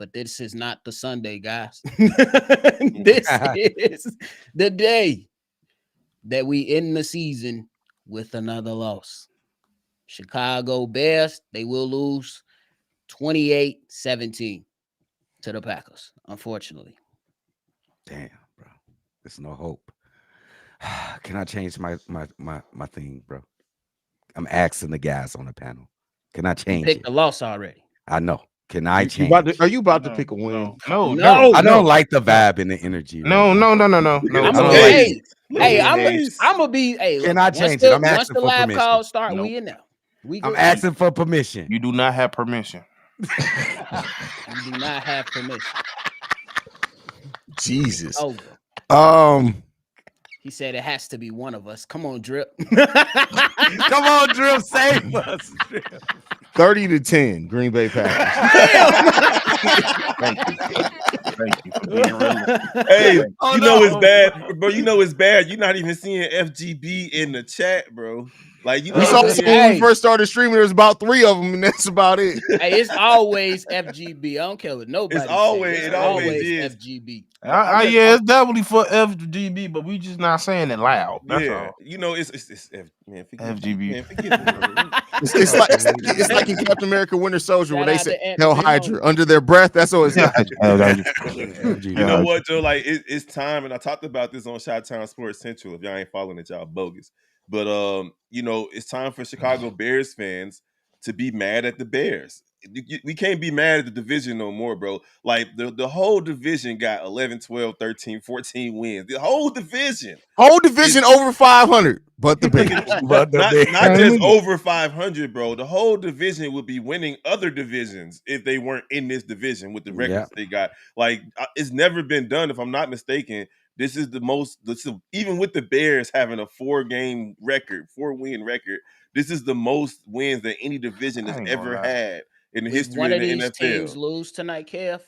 [SPEAKER 4] But this is not the Sunday, guys. This is the day that we end the season with another loss. Chicago Bears, they will lose 28-17. to the Packers, unfortunately.
[SPEAKER 3] Damn, bro. There's no hope. Can I change my thing, bro? I'm asking the guys on the panel. Can I
[SPEAKER 4] You
[SPEAKER 3] change
[SPEAKER 4] picked
[SPEAKER 3] it?
[SPEAKER 4] the loss already.
[SPEAKER 3] I know. Can I
[SPEAKER 1] You
[SPEAKER 3] change?
[SPEAKER 1] about to, are you about to
[SPEAKER 5] No,
[SPEAKER 1] pick a win?
[SPEAKER 5] no,
[SPEAKER 4] No.
[SPEAKER 3] I don't like the
[SPEAKER 5] no.
[SPEAKER 3] vibe and the energy right
[SPEAKER 5] No,
[SPEAKER 3] now.
[SPEAKER 5] no, no, no, no,
[SPEAKER 6] Look
[SPEAKER 5] no.
[SPEAKER 6] at
[SPEAKER 4] I'm
[SPEAKER 3] I
[SPEAKER 4] gonna
[SPEAKER 3] don't
[SPEAKER 4] be,
[SPEAKER 3] like
[SPEAKER 6] face.
[SPEAKER 3] it.
[SPEAKER 6] Look at
[SPEAKER 4] I'm gonna,
[SPEAKER 6] face.
[SPEAKER 4] I'm gonna be,
[SPEAKER 3] Can
[SPEAKER 4] look,
[SPEAKER 3] I change it? I'm
[SPEAKER 4] once
[SPEAKER 3] asking
[SPEAKER 4] the
[SPEAKER 3] for
[SPEAKER 4] live
[SPEAKER 3] permission.
[SPEAKER 4] calls start,
[SPEAKER 5] Nope.
[SPEAKER 4] we in now. We
[SPEAKER 3] I'm
[SPEAKER 4] good.
[SPEAKER 3] asking for permission.
[SPEAKER 5] You do not have permission.
[SPEAKER 4] You do not have permission.
[SPEAKER 1] Jesus.
[SPEAKER 4] Over.
[SPEAKER 1] He
[SPEAKER 4] He said it has to be one of us. Come on, Drip.
[SPEAKER 3] Come on, Drill, save us.
[SPEAKER 1] 30-10, Green Bay Packers.
[SPEAKER 5] Thank you. Thank you for being realistic.
[SPEAKER 6] Hey,
[SPEAKER 3] Oh,
[SPEAKER 6] you know it's
[SPEAKER 3] no.
[SPEAKER 6] bad, bro. You know it's bad. You're not even seeing FGB in the chat, bro. Like you
[SPEAKER 1] We
[SPEAKER 6] not
[SPEAKER 1] saw
[SPEAKER 6] even
[SPEAKER 1] some
[SPEAKER 6] seeing.
[SPEAKER 1] when we first started streaming. There's about 3 of them, and that's about it.
[SPEAKER 4] Hey, it's always FGB. I don't care what nobody
[SPEAKER 6] It always
[SPEAKER 4] say. It's
[SPEAKER 6] always
[SPEAKER 4] always
[SPEAKER 6] is.
[SPEAKER 4] FGB.
[SPEAKER 5] Yeah, it's definitely for FGB, but we just not saying it loud. That's
[SPEAKER 6] Yeah,
[SPEAKER 5] all.
[SPEAKER 6] you know it's man. Forgive me,
[SPEAKER 5] FGB.
[SPEAKER 6] man. Forgive me, bro.
[SPEAKER 1] It's like in Captain America Winter Soldier where
[SPEAKER 4] Shout
[SPEAKER 1] they
[SPEAKER 4] out
[SPEAKER 1] say
[SPEAKER 4] to Ant
[SPEAKER 1] Hell
[SPEAKER 4] McMahon.
[SPEAKER 1] Hydra under their breath. That's always
[SPEAKER 6] You know
[SPEAKER 5] Yeah.
[SPEAKER 6] what, Joe? Like it's time, and I talked about this on Chi-Town Sports Central. If y'all ain't following it, y'all bogus. But you know, it's time for Chicago Bears fans to be mad at the Bears. We can't be mad at the division no more, bro. Like the whole division got 11, 12, 13, 14 wins. The whole division.
[SPEAKER 1] whole division over 500, but the
[SPEAKER 6] Look
[SPEAKER 1] Bears.
[SPEAKER 6] at
[SPEAKER 3] But the Bears.
[SPEAKER 6] not just over 500, bro. The whole division would be winning other divisions if they weren't in this division with the records they got. Like it's never been done, if I'm not mistaken. This is the most. Even with the Bears having a 4-win record, this is the most wins that any division has
[SPEAKER 5] I ain't gonna
[SPEAKER 6] ever
[SPEAKER 5] lie.
[SPEAKER 6] had in the
[SPEAKER 4] If
[SPEAKER 6] history
[SPEAKER 4] one
[SPEAKER 6] of
[SPEAKER 4] of
[SPEAKER 6] the
[SPEAKER 4] these teams
[SPEAKER 6] NFL.
[SPEAKER 4] lose tonight, Kev,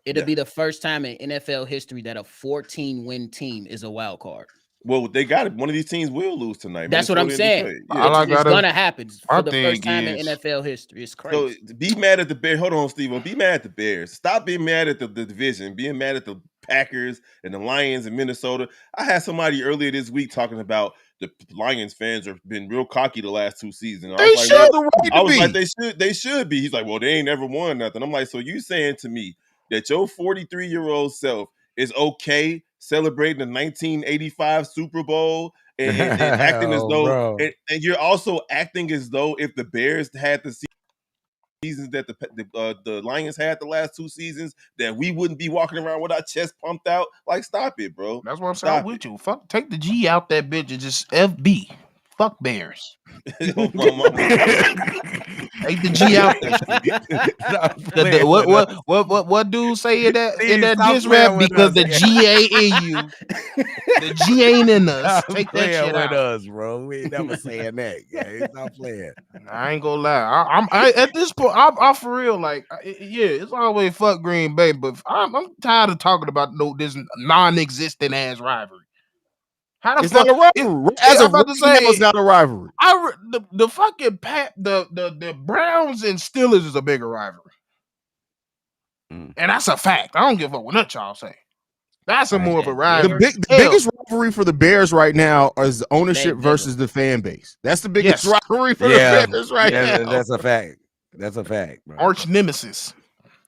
[SPEAKER 4] it'll be the first time in NFL history that a 14-win team is a wild card.
[SPEAKER 6] Well, they got it. One of these teams will lose tonight.
[SPEAKER 4] That's what I'm
[SPEAKER 6] Minnesota and
[SPEAKER 4] saying.
[SPEAKER 6] Detroit.
[SPEAKER 5] All I
[SPEAKER 4] It's
[SPEAKER 5] gotta-
[SPEAKER 4] gonna happen
[SPEAKER 5] my
[SPEAKER 4] for the first
[SPEAKER 5] thing
[SPEAKER 4] time in
[SPEAKER 5] is-
[SPEAKER 4] NFL history. It's
[SPEAKER 6] So
[SPEAKER 4] crazy.
[SPEAKER 6] be mad at the Bears. Hold on, Steve. Be mad at the Bears. Stop being mad at the division. Being mad at the Packers and the Lions in Minnesota. I had somebody earlier this week talking about the Lions fans have been real cocky the last 2 seasons. I
[SPEAKER 1] They
[SPEAKER 6] was
[SPEAKER 1] should
[SPEAKER 6] like,
[SPEAKER 1] have
[SPEAKER 6] well,
[SPEAKER 1] the right
[SPEAKER 6] I
[SPEAKER 1] to
[SPEAKER 6] was like,
[SPEAKER 1] be.
[SPEAKER 6] they should be. He's like, well, they ain't never won nothing. I'm like, so you saying to me that your 43-year-old self is okay celebrating the 1985 Super Bowl and acting as though,
[SPEAKER 3] bro.
[SPEAKER 6] and you're also acting as though if the Bears had the seasons that the Lions had the last 2 seasons, that we wouldn't be walking around with our chest pumped out. Like, stop it, bro.
[SPEAKER 5] That's what I'm saying.
[SPEAKER 6] Stop
[SPEAKER 5] I'm with you. Fuck, take the G out that bitch and just FB. Fuck Bears.
[SPEAKER 6] Oh, my mama.
[SPEAKER 5] Take the G out that shit. What dude say in that
[SPEAKER 3] Stop
[SPEAKER 5] diss
[SPEAKER 3] playing
[SPEAKER 5] rap?
[SPEAKER 3] with
[SPEAKER 5] Because
[SPEAKER 3] us,
[SPEAKER 5] the
[SPEAKER 3] man.
[SPEAKER 5] G ain't in you. The G ain't in us. Take that
[SPEAKER 3] playing
[SPEAKER 5] shit
[SPEAKER 3] with
[SPEAKER 5] out.
[SPEAKER 3] us, bro. We ain't never saying that. Guys. Stop playing.
[SPEAKER 5] I ain't gonna lie. I at this point, I'm for real. Like, yeah, it's always fuck Green Bay, but I'm tired of talking about this non-existent ass rivalry. How the
[SPEAKER 1] It's
[SPEAKER 5] fuck?
[SPEAKER 1] not a rivalry. As
[SPEAKER 5] I'm
[SPEAKER 1] of
[SPEAKER 5] about to
[SPEAKER 1] right now,
[SPEAKER 5] say,
[SPEAKER 1] it's not a rivalry.
[SPEAKER 5] the fucking the Browns and Steelers is a bigger rivalry, and that's a fact. I don't give a fuck what none y'all say. That's a more of a rivalry.
[SPEAKER 1] The biggest rivalry for the Bears right now is the ownership versus the fan base. That's the biggest rivalry for the Bears right now.
[SPEAKER 3] That's a fact. That's a fact, bro.
[SPEAKER 5] Arch nemesis.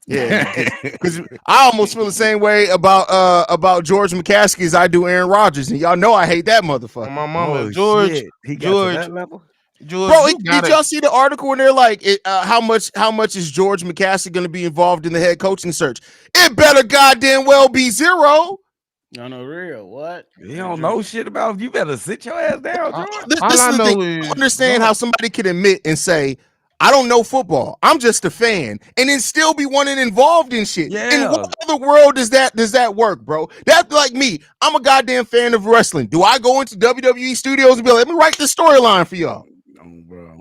[SPEAKER 1] Yeah, because I almost feel the same way about George McCaskey as I do Aaron Rodgers, and y'all know I hate that motherfucker.
[SPEAKER 5] My mama,
[SPEAKER 3] Oh,
[SPEAKER 5] George.
[SPEAKER 3] shit. He got to that level?
[SPEAKER 5] George,
[SPEAKER 1] Bro, did y'all see the article when they're like, how much is George McCaskey going to be involved in the head coaching search? It better goddamn well be zero.
[SPEAKER 4] On the real, what?
[SPEAKER 3] You don't know shit about. You better sit your ass down, George.
[SPEAKER 1] This is the thing. I don't understand how somebody can admit and say, I don't know football. I'm just a fan, and then still be wanting involved in shit.
[SPEAKER 3] Yeah.
[SPEAKER 1] In what other world does that work, bro? That's like me. I'm a goddamn fan of wrestling. Do I go into WWE studios and be like, let me write this storyline for y'all?
[SPEAKER 3] No, bro.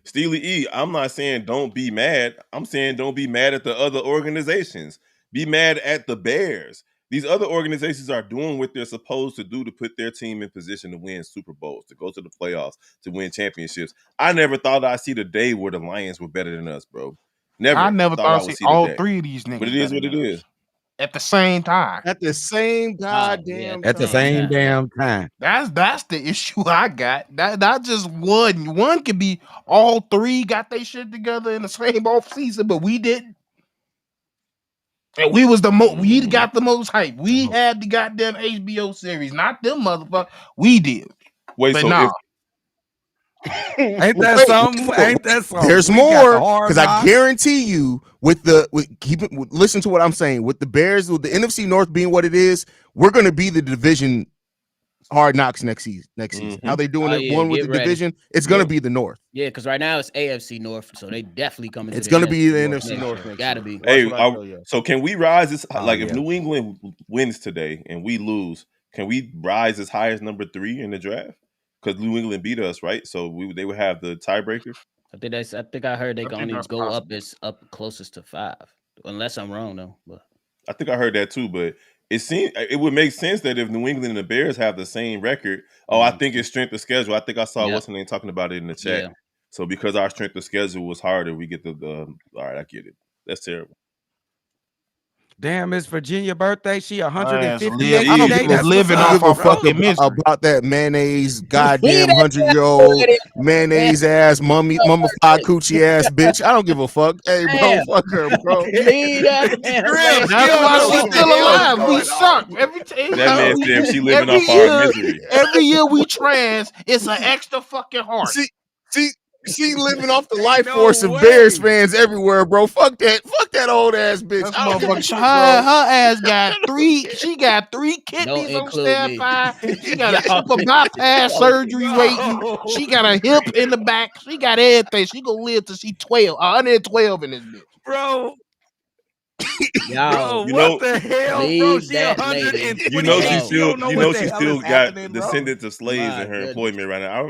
[SPEAKER 6] Steely E, I'm not saying don't be mad. I'm saying don't be mad at the other organizations. Be mad at the Bears. These other organizations are doing what they're supposed to do to put their team in position to win Super Bowls, to go to the playoffs, to win championships. I never thought I'd see the day where the Lions were better than us, bro.
[SPEAKER 5] I never thought I'd
[SPEAKER 6] would
[SPEAKER 5] see all
[SPEAKER 6] the day.
[SPEAKER 5] 3 of these niggas.
[SPEAKER 6] But it is what it is.
[SPEAKER 5] At the same time.
[SPEAKER 1] At the same goddamn
[SPEAKER 3] At the same damn time.
[SPEAKER 5] That's the issue I got. Not just one. One could be all 3 got their shit together in the same off season, but we didn't. And we was the most. We got the most hype. We had the goddamn HBO series, not them motherfuckers. We did.
[SPEAKER 6] Wait,
[SPEAKER 5] But
[SPEAKER 6] so
[SPEAKER 5] nah.
[SPEAKER 3] Ain't that
[SPEAKER 1] Wait,
[SPEAKER 3] something? Ain't that something?
[SPEAKER 1] There's
[SPEAKER 3] We got
[SPEAKER 1] more
[SPEAKER 3] the hard
[SPEAKER 1] because I
[SPEAKER 3] knocks.
[SPEAKER 1] guarantee you, listen to what I'm saying. With the Bears, with the NFC North being what it is, we're going to be the division hard knocks next season. How they doing
[SPEAKER 4] Oh,
[SPEAKER 1] it?
[SPEAKER 4] yeah,
[SPEAKER 1] One with
[SPEAKER 4] get
[SPEAKER 1] the
[SPEAKER 4] ready.
[SPEAKER 1] division, it's going to be the North.
[SPEAKER 4] Yeah, because right now it's AFC North, so they definitely coming.
[SPEAKER 1] It's
[SPEAKER 4] to the
[SPEAKER 1] going to be the
[SPEAKER 4] NFC
[SPEAKER 1] NFC North next
[SPEAKER 4] Gotta
[SPEAKER 1] year.
[SPEAKER 4] be.
[SPEAKER 1] That's
[SPEAKER 6] hey,
[SPEAKER 1] what I tell you.
[SPEAKER 6] so can we rise this?
[SPEAKER 3] Oh,
[SPEAKER 6] Like, if
[SPEAKER 3] yeah.
[SPEAKER 6] New England wins today and we lose, can we rise as high as number 3 in the draft? Because New England beat us, right? So they would have the tiebreaker.
[SPEAKER 4] I think I heard they can only
[SPEAKER 5] that's
[SPEAKER 4] go
[SPEAKER 5] possible.
[SPEAKER 4] up closest to 5, unless I'm wrong though. But
[SPEAKER 6] I think I heard that too, but it would make sense that if New England and the Bears have the same record. I think it's strength of schedule. I think I saw what's the name talking about it in the chat.
[SPEAKER 4] Yeah.
[SPEAKER 6] So because our strength of schedule was harder, we get the all right. I get it. That's terrible.
[SPEAKER 3] Damn, it's Virginia birthday. She
[SPEAKER 5] I
[SPEAKER 3] 158
[SPEAKER 1] I don't
[SPEAKER 3] today.
[SPEAKER 1] give
[SPEAKER 3] That's
[SPEAKER 5] living
[SPEAKER 3] what's
[SPEAKER 5] off
[SPEAKER 3] up,
[SPEAKER 5] our
[SPEAKER 3] bro.
[SPEAKER 5] fucking misery.
[SPEAKER 1] about that mayonnaise, goddamn 100-year-old mayonnaise ass, mummified coochie ass bitch. I don't give a fuck. Hey, bro,
[SPEAKER 4] Damn.
[SPEAKER 1] fuck her, bro.
[SPEAKER 4] Leave that damn man.
[SPEAKER 5] That's
[SPEAKER 3] don't
[SPEAKER 5] why
[SPEAKER 3] know
[SPEAKER 5] she's
[SPEAKER 3] what the
[SPEAKER 5] still
[SPEAKER 3] hell is
[SPEAKER 5] alive. We
[SPEAKER 3] going
[SPEAKER 5] suck.
[SPEAKER 3] on.
[SPEAKER 6] That man said if she living
[SPEAKER 5] every
[SPEAKER 6] off our
[SPEAKER 5] year,
[SPEAKER 6] misery.
[SPEAKER 5] every year we trash, it's an extra fucking heart.
[SPEAKER 1] She living off the life
[SPEAKER 3] No
[SPEAKER 1] force of
[SPEAKER 3] way.
[SPEAKER 1] Bears fans everywhere, bro. Fuck that old ass bitch.
[SPEAKER 5] This
[SPEAKER 1] I don't give a
[SPEAKER 5] motherfucker,
[SPEAKER 1] shit,
[SPEAKER 5] her
[SPEAKER 1] bro.
[SPEAKER 5] ass got 3. She got 3 kidneys on
[SPEAKER 4] include me.
[SPEAKER 5] standby. She got a
[SPEAKER 4] Y'all-
[SPEAKER 5] triple bypass surgery
[SPEAKER 3] No.
[SPEAKER 5] waiting. She got a hip in the back. She got everything. She gonna live till she 112 in this bitch.
[SPEAKER 3] Bro,
[SPEAKER 4] Y'all,
[SPEAKER 6] You
[SPEAKER 3] what
[SPEAKER 6] know-
[SPEAKER 3] the hell, bro?
[SPEAKER 4] Leave
[SPEAKER 3] She
[SPEAKER 4] that lady.
[SPEAKER 3] 128.
[SPEAKER 6] You know she
[SPEAKER 4] Wow.
[SPEAKER 6] still.
[SPEAKER 3] don't know
[SPEAKER 6] You
[SPEAKER 3] what
[SPEAKER 6] know
[SPEAKER 3] the
[SPEAKER 6] she
[SPEAKER 3] hell
[SPEAKER 6] still
[SPEAKER 3] is
[SPEAKER 6] got
[SPEAKER 3] happening, bro.
[SPEAKER 6] descendants of slaves
[SPEAKER 4] My
[SPEAKER 6] in her
[SPEAKER 4] goodness.
[SPEAKER 6] employment right now.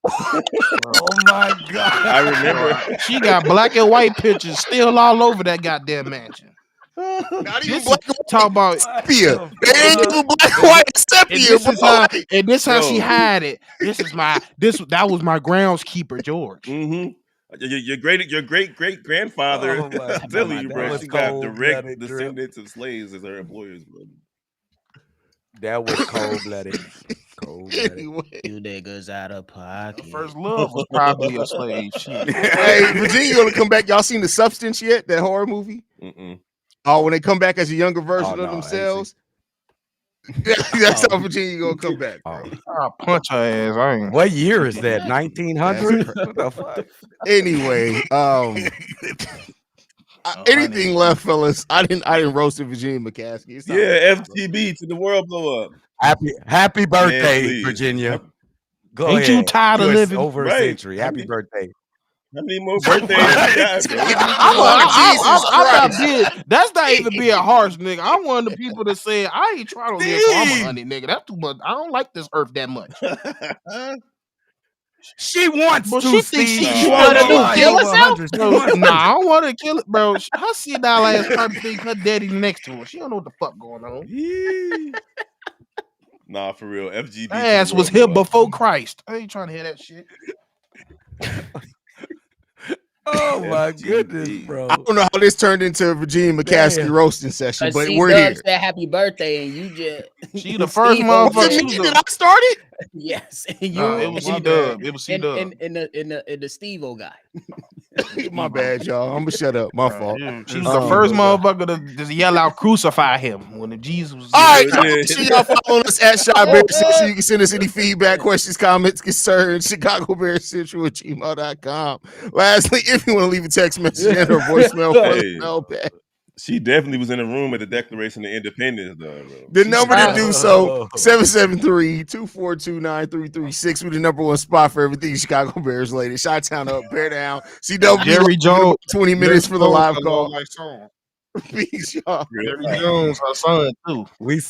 [SPEAKER 3] Oh my god!
[SPEAKER 6] I remember.
[SPEAKER 5] She got black and white pictures still all over that goddamn mansion.
[SPEAKER 1] Not even
[SPEAKER 5] This
[SPEAKER 1] black
[SPEAKER 5] is talk about,
[SPEAKER 1] sepia.
[SPEAKER 3] What
[SPEAKER 1] It ain't
[SPEAKER 3] the
[SPEAKER 1] even black and white sepia,
[SPEAKER 5] and this
[SPEAKER 1] bro.
[SPEAKER 5] is how, and this how she
[SPEAKER 6] Bro.
[SPEAKER 5] hide it. That was my groundskeeper, George.
[SPEAKER 6] Mm-hmm. Your great grandfather.
[SPEAKER 3] Oh my
[SPEAKER 6] I'm telling
[SPEAKER 3] God,
[SPEAKER 6] you,
[SPEAKER 3] that
[SPEAKER 6] bro.
[SPEAKER 3] was
[SPEAKER 6] She got
[SPEAKER 3] cold-blooded
[SPEAKER 6] direct
[SPEAKER 3] drip.
[SPEAKER 6] descendants of slaves as her employers, bro.
[SPEAKER 3] That was cold blooded. Cold blooded.
[SPEAKER 1] Anyway,
[SPEAKER 4] You niggas out of
[SPEAKER 5] Her
[SPEAKER 4] pocket.
[SPEAKER 5] first love was probably a slave. Shit.
[SPEAKER 1] hey, Virginia gonna come back. Y'all seen The Substance yet? That horror movie?
[SPEAKER 6] Mm-mm.
[SPEAKER 1] Oh, when they come back as a younger version
[SPEAKER 3] Oh,
[SPEAKER 1] of
[SPEAKER 3] no, I ain't
[SPEAKER 1] themselves. That's
[SPEAKER 4] Oh.
[SPEAKER 1] how Virginia gonna come back, bro.
[SPEAKER 5] I'll punch her ass. I ain't.
[SPEAKER 3] What year is that? 1900?
[SPEAKER 1] That's
[SPEAKER 3] What the fuck?
[SPEAKER 1] Anyway, anything left, fellas? I didn't roast Virginia McCaskey. It's not
[SPEAKER 6] Yeah,
[SPEAKER 1] bad, bro.
[SPEAKER 6] FTB to the world blow up.
[SPEAKER 3] Happy birthday,
[SPEAKER 6] please.
[SPEAKER 3] Virginia. Go
[SPEAKER 5] Ain't you
[SPEAKER 3] ahead.
[SPEAKER 5] tired of
[SPEAKER 3] You're
[SPEAKER 5] living?
[SPEAKER 3] over a
[SPEAKER 6] Right.
[SPEAKER 3] century. Happy birthday.
[SPEAKER 6] How many more birthdays you got, bro?
[SPEAKER 1] Jesus
[SPEAKER 5] I'm not
[SPEAKER 1] Christ.
[SPEAKER 5] being. That's not even being harsh, nigga. I'm one of the people that say I ain't trying to live till I'm 100, nigga. That's too much. I don't like this earth that much.
[SPEAKER 3] She wants
[SPEAKER 5] But
[SPEAKER 3] to,
[SPEAKER 5] she thinks
[SPEAKER 3] Steve.
[SPEAKER 5] she
[SPEAKER 6] No,
[SPEAKER 5] wanna
[SPEAKER 6] I
[SPEAKER 5] do
[SPEAKER 6] don't.
[SPEAKER 5] kill
[SPEAKER 3] Over
[SPEAKER 5] herself.
[SPEAKER 3] 100. She
[SPEAKER 5] Bro,
[SPEAKER 3] wants
[SPEAKER 5] nah, I don't want to kill it, bro. Her senile ass probably think her daddy next to her. She don't know what the fuck going on.
[SPEAKER 6] Yee. Nah, for real. FGB.
[SPEAKER 5] Her
[SPEAKER 6] to the
[SPEAKER 5] ass was
[SPEAKER 6] world
[SPEAKER 5] here
[SPEAKER 6] blow up.
[SPEAKER 5] before Christ. I ain't trying to hear that shit.
[SPEAKER 3] Oh my
[SPEAKER 6] FGB.
[SPEAKER 3] goodness, bro.
[SPEAKER 1] I don't know how this turned into a Virginia McCaskey
[SPEAKER 3] Damn.
[SPEAKER 1] roasting session,
[SPEAKER 4] Cause
[SPEAKER 1] but we're here.
[SPEAKER 4] said happy birthday and you just
[SPEAKER 5] She the first
[SPEAKER 4] Steve
[SPEAKER 5] motherfucker.
[SPEAKER 1] Was
[SPEAKER 5] She
[SPEAKER 1] it
[SPEAKER 5] was
[SPEAKER 1] me
[SPEAKER 5] the,
[SPEAKER 1] that I started?
[SPEAKER 4] yes. And you
[SPEAKER 5] nah, it was
[SPEAKER 3] my
[SPEAKER 5] C-Dub. It was
[SPEAKER 4] and
[SPEAKER 5] C-Dub.
[SPEAKER 4] the Steve-O guy.
[SPEAKER 1] My bad, y'all. I'm gonna shut up. My fault.
[SPEAKER 5] She was the first motherfucker to just yell out "Crucify him" when the Jesus was.
[SPEAKER 1] All right,
[SPEAKER 6] Yeah.
[SPEAKER 1] make sure y'all following us at Shy Bear Central. You can send us any feedback, questions, comments, concerns, Chicago Bears Central at gmail.com. Lastly, if you want to leave a text message and or voicemail for
[SPEAKER 6] Hey.
[SPEAKER 1] the mailbag,
[SPEAKER 6] She definitely was in the room at the Declaration of Independence, though, bro.
[SPEAKER 1] the number to do so, 773-242-9336. We're the number one spot for everything Chicago Bears related. Chi-Town up, Bear down. CW
[SPEAKER 5] Jerry Jones.
[SPEAKER 1] 20 minutes for the live
[SPEAKER 5] Jones,
[SPEAKER 1] call.
[SPEAKER 5] like song.
[SPEAKER 1] Peace, y'all.
[SPEAKER 6] Real
[SPEAKER 5] Jerry
[SPEAKER 6] talk.
[SPEAKER 5] Jones, her son too.
[SPEAKER 3] We saw